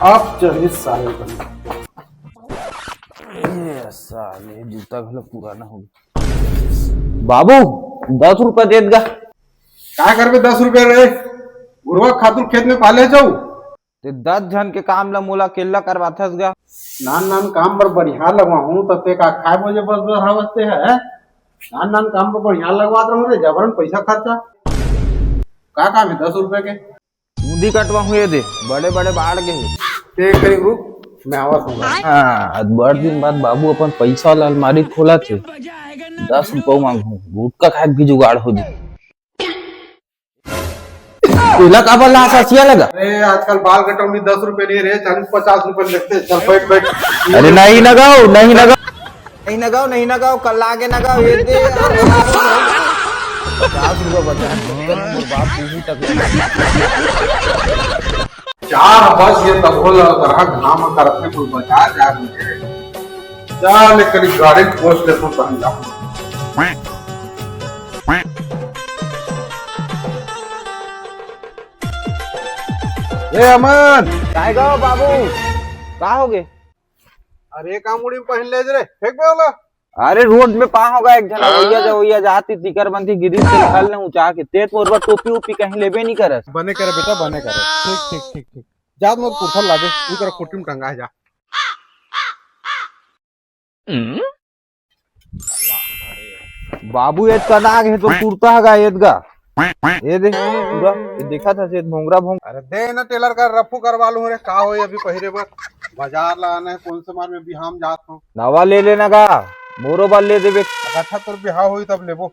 आप चलिए साले साले जूता घलो पुराना हो गया। बाबू 10 रुपया दे देगा। क्या करबे 10 रुपया रे? उर्वरक खातूर खेत में पाले जाऊ ते 10 जन के काम ला मोला केला करवाथस गा। नान नान काम पर बढ़िया लगवा हूँ तो ते का खाए मुझे बस हवसते है। नान नान काम पर बढ़िया लगवा रहा हूँ रे, जबरन पैसा खर्चा। का काम है 10 रुपए के? मुंडी कटवा हुए दे, बड़े बड़े बाढ़ के है। ते करीब रुक मैं आवत हूँ। हाँ, बड़ दिन बाद बाबू अपन पैसा वाला अलमारी खोला थे। 10 रुपया मांगू, गुटका खाए भी जुगाड़ हो जाए। का बल्ला ससिया लगा। अरे आजकल बाल कटौनी 10 रुपए नहीं रे, 40-50 रुपए लगते। चल बैठ बैठ। अरे नहीं लगाओ, नहीं लगाओ, नहीं लगाओ, नहीं लगाओ, कल आगे लगाओ। ये दे 50 रुपया बचा बाप पूरी तक 4 बस ये तब हो रहा घाम करते कोई बचा जा मुझे। चल करीब गाड़ी पोस्ट ले तो बन जाऊं। ए अमन काय गो बाबू का हो गए? अरे का मुड़ी में पहन ले रे, फेंक बे वाला। अरे रोड में पा होगा एक जना भैया जाती तिकर बंदी गिरी से हल ने ऊंचा के तेज मोरबा टोपी उपी कहीं लेबे नहीं करस। बने करे बेटा बने करे। ठीक ठीक ठीक ठीक। जा मोर कुर्ता लागे, तू कर कोटी में टंगा है जा। बाबू एत कनाग है तो कुर्ता हगा एदगा। ये दे पूरा ये देखा था से भोंगरा भोंग। अरे दे ना टेलर का रफू करवा लूं रे, का होई अभी पहिरे बर बाजार लाना है। कौन से मार में बिहाम जात हूं। नवा ले लेना का मोरो बाल ले देबे। अच्छा तोर बिहाव होई तब लेबो।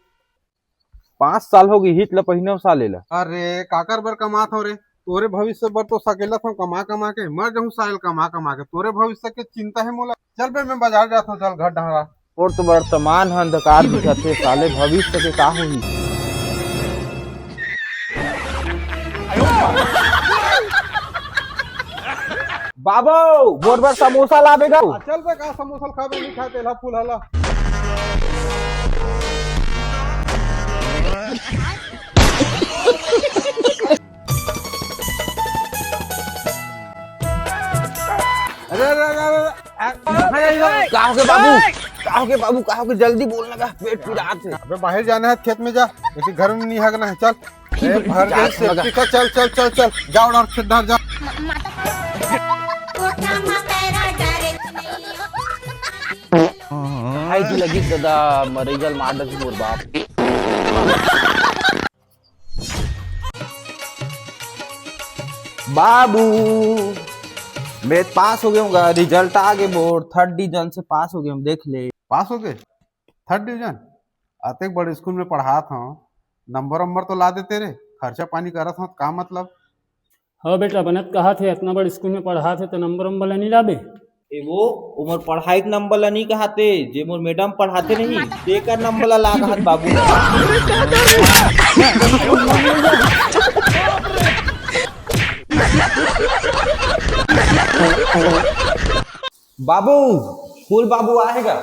5 साल हो गई हित ल पहिनो साल लेला। अरे काकर बर कमात हो रे, तोरे भविष्य बर तो सकेला था कमा कमा के मर जाऊं साल कमा कमा के। तोरे भविष्य के चिंता है मोला। चल बे मैं बाजार जाता हूं, चल घर ढहरा। और तो वर्तमान अंधकार दिखते साले भविष्य के का होई। बाबू बोर बार समोसा लावेगा। चल बे का समोसा खाबे नहीं खाते ला फूल हला। अरे अरे अरे काहो के बाबू, काहो के बाबू, काहो के जल्दी बोलना का पेट पीड़ात है। अबे बाहर जाना है खेत में जा, लेकिन घर में नहीं हगना है। चल भर के सेफ्टी का चल चल चल चल जाओ और खेत धार जा। आई की लगी सदा मरेजल माडस मोर बाप। बाबू मैं पास हो गया हूँ, रिजल्ट आ गए बोर्ड 3rd डिवीजन से पास हो गया हूँ। देख ले पास हो गए 3rd डिवीजन। आते बड़े स्कूल में पढ़ा था, नंबर वंबर तो ला देते रे, खर्चा पानी करा था का मतलब। हाँ बेटा बनत कहा थे इतना बड़े स्कूल में पढ़ा थे तो नंबर वंबर नहीं लाबे। वो उमर पढ़ाई के नंबर ला नहीं कहते, जे मोर मैडम पढ़ाते नहीं देकर नंबर ला कहत बाबू। बाबू फूल बाबू आएगा।